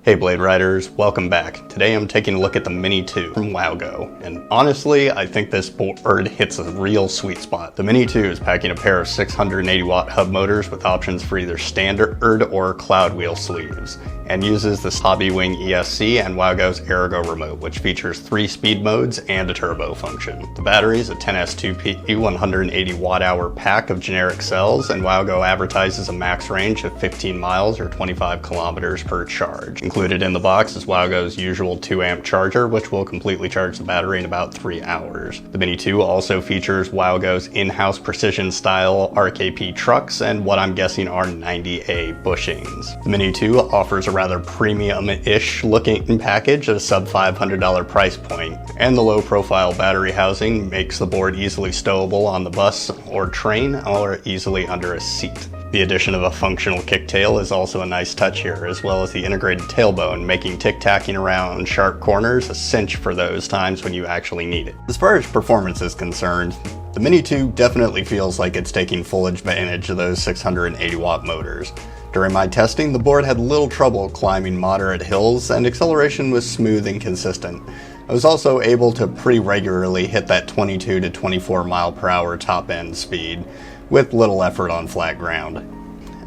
Hey Blade Riders, welcome back. Today I'm taking a look at the Mini 2 from Wowgo, and honestly, I think this board hits a real sweet spot. The Mini 2 is packing a pair of 680 watt hub motors with options for either standard or cloud wheel sleeves, and uses the Hobbywing ESC and Wowgo's Ergo remote, which features 3 speed modes and a turbo function. The battery is a 10S2P 180 watt hour pack of generic cells, and Wowgo advertises a max range of 15 miles or 25 kilometers per charge. Included in the box is Wowgo's usual 2 amp charger, which will completely charge the battery in about 3 hours. The Mini 2 also features Wowgo's in-house precision style RKP trucks and what I'm guessing are 90A bushings. The Mini 2 offers a rather premium-ish looking package at a sub $500 price point, and the low profile battery housing makes the board easily stowable on the bus or train or easily under a seat. The addition of a functional kicktail is also a nice touch here, as well as the integrated tailbone, making tic-tacking around sharp corners a cinch for those times when you actually need it. As far as performance is concerned, the Mini 2 definitely feels like it's taking full advantage of those 680 watt motors. During my testing, the board had little trouble climbing moderate hills, and acceleration was smooth and consistent. I was also able to pretty regularly hit that 22 to 24 mile per hour top end speed, with little effort on flat ground.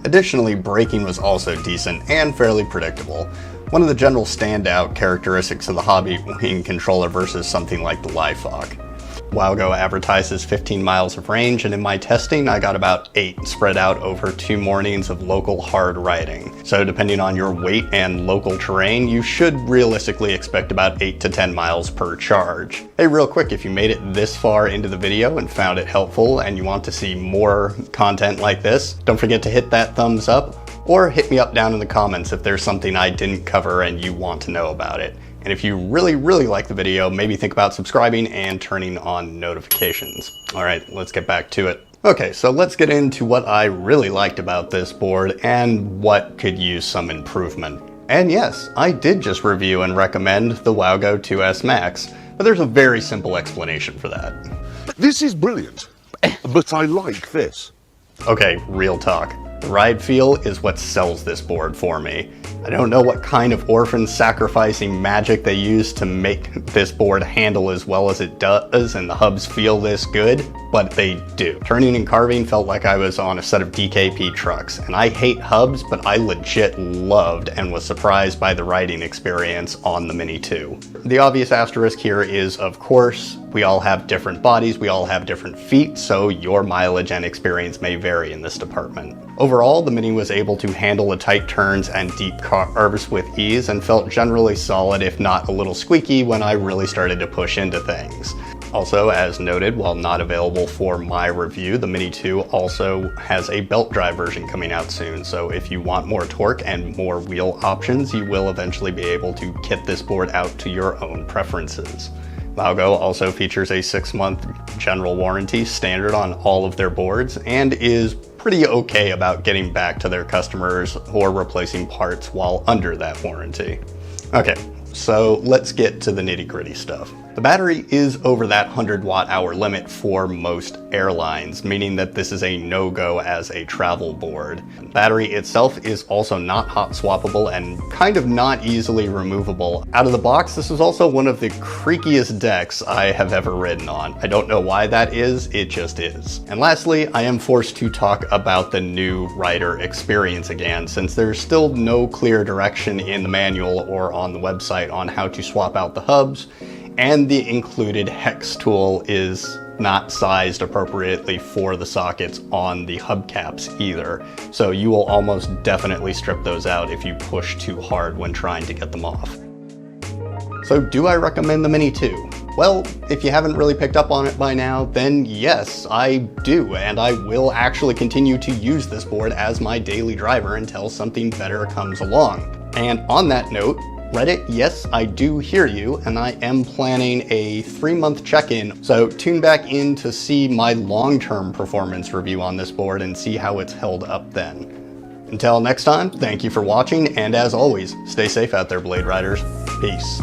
Additionally, braking was also decent and fairly predictable, one of the general standout characteristics of the Hobbywing controller versus something like the Lifoc. Wowgo advertises 15 miles of range, and in my testing I got about 8 spread out over 2 mornings of local hard riding. So depending on your weight and local terrain, you should realistically expect about 8 to 10 miles per charge. Hey, real quick, if you made it this far into the video and found it helpful and you want to see more content like this, don't forget to hit that thumbs up or hit me up down in the comments if there's something I didn't cover and you want to know about it. And if you really like the video, maybe think about subscribing and turning on notifications. All right, let's get back to it. Okay, so let's get into what I really liked about this board and what could use some improvement. And yes, I did just review and recommend the Wowgo 2S Max, but there's a very simple explanation for that. This is brilliant, but I like this. Okay, real talk. The ride feel is what sells this board for me. I don't know what kind of orphan sacrificing magic they use to make this board handle as well as it does and the hubs feel this good, but they do. Turning and carving felt like I was on a set of DKP trucks, and I hate hubs, but I legit loved and was surprised by the riding experience on the Mini 2. The obvious asterisk here is, of course, we all have different bodies, we all have different feet, so your mileage and experience may vary in this department. Overall, the Mini was able to handle the tight turns and deep carves with ease and felt generally solid, if not a little squeaky, when I really started to push into things. Also, as noted, while not available for my review, the Mini 2 also has a belt drive version coming out soon, so if you want more torque and more wheel options, you will eventually be able to kit this board out to your own preferences. Wowgo also features a 6-month general warranty standard on all of their boards and is pretty okay about getting back to their customers or replacing parts while under that warranty. Okay, so let's get to the nitty-gritty stuff. The battery is over that 100 watt hour limit for most airlines, meaning that this is a no-go as a travel board. The battery itself is also not hot swappable and kind of not easily removable. Out of the box, this is also one of the creakiest decks I have ever ridden on. I don't know why that is, it just is. And lastly, I am forced to talk about the new rider experience again, since there's still no clear direction in the manual or on the website on how to swap out the hubs, and the included hex tool is not sized appropriately for the sockets on the hubcaps either. So you will almost definitely strip those out if you push too hard when trying to get them off. So do I recommend the Mini 2? Well, if you haven't really picked up on it by now, then yes, I do, and I will actually continue to use this board as my daily driver until something better comes along. And on that note, Reddit, yes, I do hear you, and I am planning a 3-month check-in, so tune back in to see my long-term performance review on this board and see how it's held up then. Until next time, thank you for watching, and as always, stay safe out there, Blade Riders. Peace.